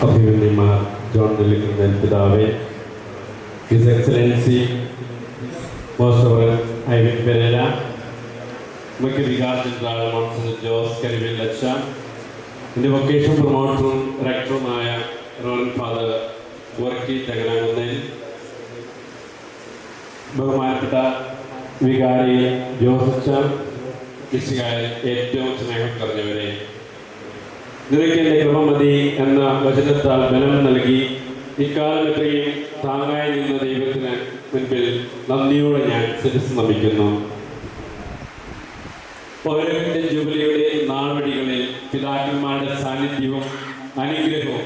അഭിമന്യന്മാർ ജോൺ നെല്ലിക്കുന്നേൽ പിതാവേ, His Excellency Most Reverend Ivin Pereira, മുഖ്യ vicar general monsignor Jose Karivel അച്ഛ, എൻ്റെ വൊക്കേഷൻ പ്രൊമോട്ടറും റെക്ടറുമായ റവറൻഡ് ഫാദർ വർക്കി തകനാകുന്നേൽ, ബഹുമാനപ്പെട്ട വികാരി ജോസച്ച, മിശിഹായിൽ ഏറ്റവും സ്നേഹം കുറഞ്ഞവരെ, നിനക്ക് എൻ്റെ കൃപ മതി എന്ന വചനത്താൽ ബലം നൽകി ഇക്കാലത്തെയും താങ്ങായി നിന്ന ദൈവത്തിന് മുൻപിൽ നന്ദിയോടെ ഞാൻ ശിരസ്സ് നമിക്കുന്നു. പൗരത്വ ജൂബിലിയുടെ നാൾവഴികളിൽ പിതാക്കന്മാരുടെ സാന്നിധ്യവും അനുഗ്രഹവും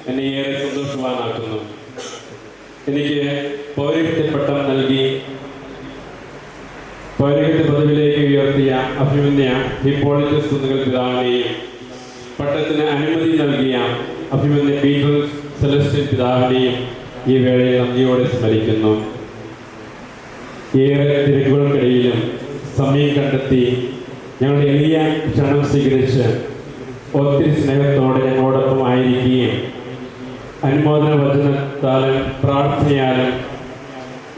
എന്നെ ഏറെ സന്തോഷവാനാക്കുന്നു. എനിക്ക് പൗരത്വ പട്ടം നൽകി പൗരത്വ പദവിയിലേക്ക് ഉയർത്തിയ അഭിമന്യ ഹിപ്പോളിറ്റസ് കുന്നുകൽ പിതാവിനെയും പട്ടത്തിന് അനുമതി നൽകിയ അഭിമന്യ പീറ്റർ സെലസ്റ്റിൻ പിതാവിനെയും ഈ വേളയിൽ നന്ദിയോടെ സ്മരിക്കുന്നു. ഏറെ തിരക്കുകൾക്കിടയിലും സമയം കണ്ടെത്തി ഞങ്ങളുടെ എളിയ ക്ഷണം സ്വീകരിച്ച് ഒത്തിരി സ്നേഹത്തോടെ ഞങ്ങളോടൊപ്പം ആയിരിക്കുകയും അനുമോദന വചനത്താലും പ്രാർത്ഥനയാലും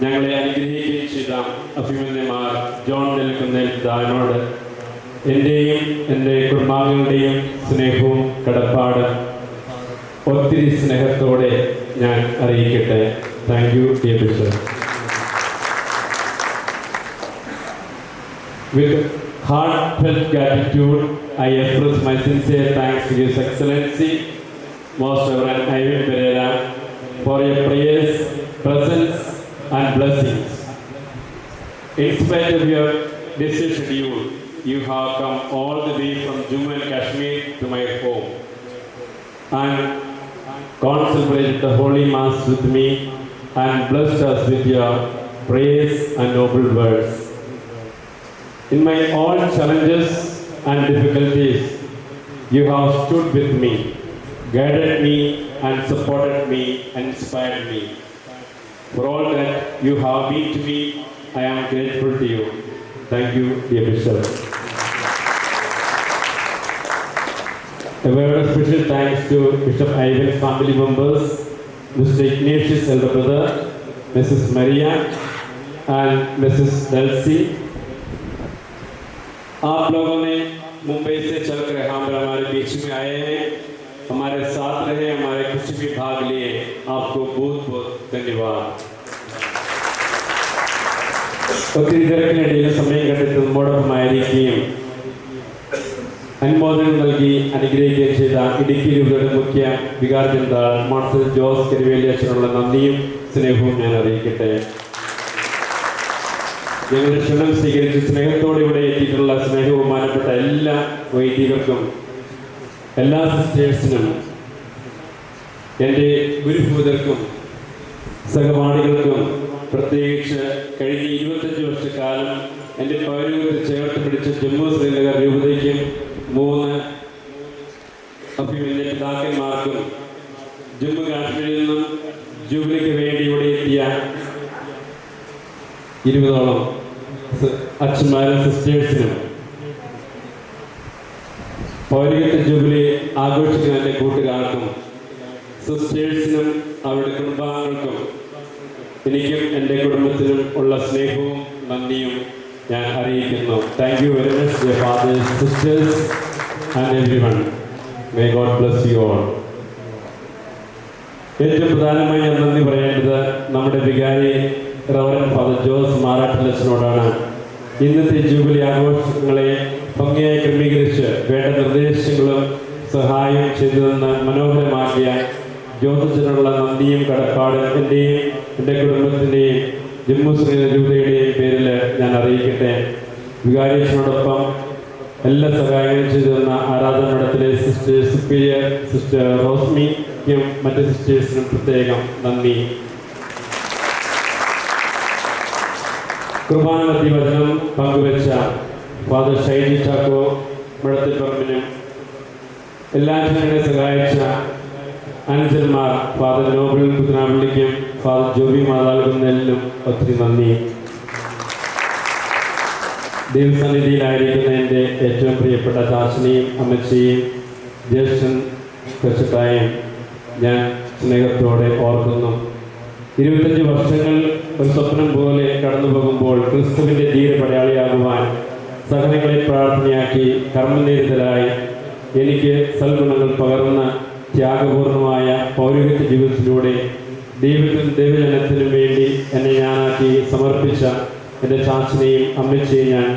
ഞങ്ങളെ അനുഗ്രഹിക്കുകയും ചെയ്ത അഭിമന്യന്മാർ ജോൺ നെല്ലിക്കുന്നേൽ പിതാവിനോട് എൻ്റെയും എൻ്റെ കുടുംബാംഗങ്ങളുടെയും സ്നേഹവും കടപ്പാടും ഒത്തിരി സ്നേഹത്തോടെ ഞാൻ അറിയിക്കട്ടെ. Thank you dear bishop. With heartfelt gratitude, I express my sincere thanks to His Excellency, Most Reverend Ivan Pereira, for your prayers, presence, and blessings. In spite of your busy schedule, you have come all the way from Jammu and Kashmir to my home and celebrated the Holy Mass with me and blessed us with your prayers and noble words. In my all challenges and difficulties, you have stood with me, guided me and supported me and inspired me. For all that you have been to me, I am grateful to you. Thank you, dear Bishop. A word of special thanks to Bishop Ivan's family members, Mr. Ignatius elder brother, Mrs. Maria and Mrs. Delcy. आप लोगों ने मुंबई से चलकर हमारे बीच में आए हैं, हमारे साथ रहे, हमारे कुछ भी भाग लिए, आपको बहुत बहुत धन्यवाद. ഒത്തിരി തിരക്കിനിടയിൽ സമയം കണ്ടെത്തി നമ്മോടൊപ്പമായിരിക്കുകയും അനുമോദനം നൽകി അനുഗ്രഹിക്കുകയും ചെയ്ത ഇടുക്കി രൂപയുടെ മുഖ്യ വികാർ ജനറൽ മോൺസിഞ്ഞർ ജോസ് കരിവേലി അച്ഛനുള്ള നന്ദിയും സ്നേഹവും ഞാൻ അറിയിക്കട്ടെ. ഞങ്ങളുടെ ക്ഷണം സ്വീകരിച്ച് സ്നേഹത്തോടെ ഇവിടെ എത്തിയിട്ടുള്ള സ്നേഹബഹുമാനപ്പെട്ട എല്ലാ വൈദികർക്കും, എല്ലാ സിസ്റ്റേഴ്സിനും, എൻ്റെ ഗുരുഭൂതർക്കും സഹപാഠികൾക്കും, പ്രത്യേകിച്ച് കഴിഞ്ഞ 25 വർഷക്കാലം എൻ്റെ പൗരത്വത്തെ ചേർത്ത് പിടിച്ച ജമ്മു ശ്രീനഗർ രൂപതയ്ക്കും 3 അഭിമന്യ പിതാക്കന്മാർക്കും, ജമ്മു കാശ്മീരിൽ നിന്നും ജൂബിലിക്ക് വേണ്ടി ഇവിടെ എത്തിയ 20ഓളം അച്ഛന്മാരും സിസ്റ്റേഴ്സിനും, പൗരത്വ ജൂബിലി ആഘോഷിക്കുന്ന എൻ്റെ കൂട്ടുകാർക്കും, സിസ്റ്റേഴ്സിനും അവരുടെ കുടുംബാംഗങ്ങൾക്കും, എനിക്കും എൻ്റെ കുടുംബത്തിനും ഉള്ള സ്നേഹവും നന്ദിയും ഞാൻ അറിയിക്കുന്നു. Thank you very much dear fathers, sisters and everyone. May God bless you all. ഏറ്റവും പ്രധാനമായി ഞാൻ നന്ദി പറയേണ്ടത് നമ്മുടെ വികാരി റവറൻഡ് ഫാദർ ജോസ് മാറാട്ടിലച്ചനോടാണ്. ഇന്നത്തെ ജൂബിലി ആഘോഷങ്ങളെ ഭംഗിയായി ക്രമീകരിച്ച് വേണ്ട നിർദ്ദേശങ്ങളും സഹായവും ചെയ്തു തന്ന് മനോഹരമാക്കിയ ജോസച്ചനുള്ള നന്ദിയും കടപ്പാട് എൻ്റെയും എൻ്റെ കുടുംബത്തിൻ്റെയും ജമ്മു ശ്രീനഗർ രൂപതയുടെയും പേരിൽ ഞാൻ അറിയിക്കട്ടെ. വികാരിയച്ഛനോടൊപ്പം എല്ലാ സഹായങ്ങളും ചെയ്തു തന്ന ആരാധന മഠത്തിലെ സിസ്റ്റർ സുപ്പീരിയർ സിസ്റ്റർ റോസ്മിക്കും മറ്റ് സിസ്റ്റേഴ്സിനും പ്രത്യേകം നന്ദി. കുർബാന മധ്യവചനം പങ്കുവെച്ച ഫാദർ ഷൈജി ചാക്കോ മഠത്തിപ്പറമ്പിനും എല്ലാറ്റിനെ സഹായിച്ച അനുജന്മാർ ഫാദർ നോബിൾ കുത്തനാപ്പള്ളിക്കും ഫാദർ ജോബി മാതാകുന്നതിനും ഒത്തിരി നന്ദി. ദൈവസന്നിധിയിലായിരിക്കുന്ന എൻ്റെ ഏറ്റവും പ്രിയപ്പെട്ട ചാച്ചനെയും അമ്മച്ചിയും ജ്യേഷ്ഠൻ കൊച്ചത്തായും ഞാൻ സ്നേഹത്തോടെ ഓർക്കുന്നു. 25 വർഷങ്ങൾ ഒരു സ്വപ്നം പോലെ കടന്നു പോകുമ്പോൾ ക്രിസ്തുവിൻ്റെ ധീരപടയാളിയാകുവാൻ സഹനങ്ങളെ പ്രാർത്ഥനയാക്കി കർമ്മനിരതരായി എനിക്ക് സൽഗുണങ്ങൾ പകർന്ന ത്യാഗപൂർണമായ പൗരോഹിത്യ ജീവിതത്തിലൂടെ ദൈവത്തിനും ദൈവജനത്തിനും വേണ്ടി എന്നെ ഞാനാക്കി സമർപ്പിച്ച എൻ്റെ ചാച്ചനെയും അമ്മച്ചയെയും ഞാൻ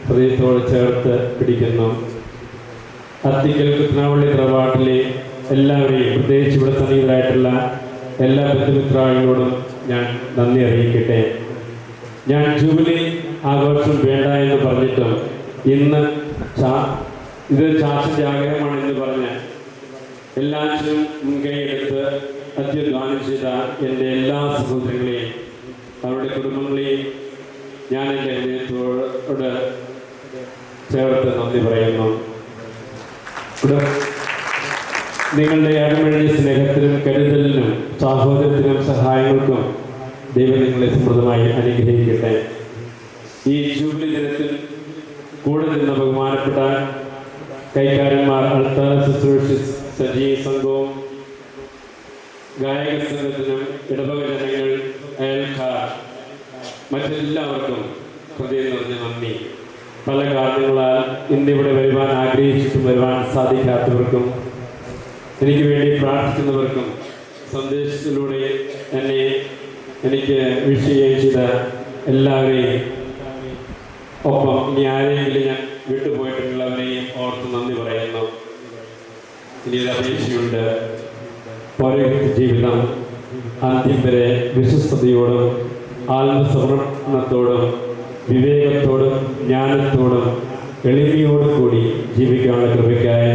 ഹൃദയത്തോട് ചേർത്ത് പിടിക്കുന്നു. അത്തിക്കൽ കൃഷ്ണാവള്ളി തറവാട്ടിലെ എല്ലാവരെയും, പ്രത്യേകിച്ച് ഇവിടെ സന്നിഹിതരായിട്ടുള്ള എല്ലാ ബന്ധുമിത്രാളികളോടും ഞാൻ നന്ദി അറിയിക്കട്ടെ. ഞാൻ ജൂബിലി ആഘോഷം വേണ്ട എന്ന് പറഞ്ഞിട്ടും ഇന്ന് ഇത് ചാച്ചൻ്റെ ആഗ്രഹമാണെന്ന് പറഞ്ഞ് എല്ലാറ്റിനും മുൻകൈയെടുത്ത് അത്യധ്വാനം ചെയ്ത എൻ്റെ എല്ലാ സഹോദരങ്ങളെയും അവരുടെ കുടുംബങ്ങളെയും ഞാൻ എൻ്റെ ഹൃദയത്തോട് ചേർത്ത് നന്ദി പറയുന്നു. നിങ്ങളുടെ അകമഴിഞ്ഞ സ്നേഹത്തിനും കരുതലിനും സാഹോദര്യത്തിനും സഹായങ്ങൾക്കും ദൈവം നിങ്ങളെ സമൃദ്ധമായി അനുഗ്രഹിക്കട്ടെ. ഈ ജൂബിലി ദിനത്തിൽ കൂടെ നിന്ന് ബഹുമാനപ്പെട്ട കൈക്കാരന്മാർ, അൾത്താര ശുശ്രൂഷ സജീ സംഘവും ഗായക സംഘത്തിനും ഇടവക ജനങ്ങൾ, അയൽക്കാർ, മറ്റെല്ലാവർക്കും ഹൃദയം നിറഞ്ഞ നന്ദി. പല കാരണങ്ങളാൽ ഇന്നിവിടെ വരുവാൻ ആഗ്രഹിച്ചിട്ടും വരുവാൻ സാധിക്കാത്തവർക്കും എനിക്ക് വേണ്ടി പ്രാർത്ഥിക്കുന്നവർക്കും സന്ദേശത്തിലൂടെ എനിക്ക് വിഷ് ചെയ്യുകയും ചെയ്ത എല്ലാവരെയും ഒപ്പം ഇനി ആരെങ്കിലും ഞാൻ വിട്ടുപോയിട്ടുള്ളവരെയും ഓർത്ത് നന്ദി പറയുന്നു. ഇനിയൊരു അപേക്ഷയുണ്ട്. പൗരോഹിത്യ ജീവിതം അന്ത്യം വരെ വിശ്വസ്തയോടും ആത്മസമർപ്പണത്തോടും വിവേകത്തോടും ജ്ഞാനത്തോടും എളിമയോടും കൂടി ജീവിക്കാനുള്ള കൃപയ്ക്കായി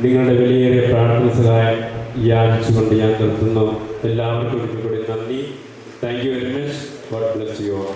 നിങ്ങളുടെ വിലയേറിയ പ്രാർത്ഥന സഹായം യാചിച്ചുകൊണ്ട് ഞാൻ നിർത്തുന്നു. എല്ലാവർക്കും കൂടി നന്ദി. Thank you very much. God bless you all.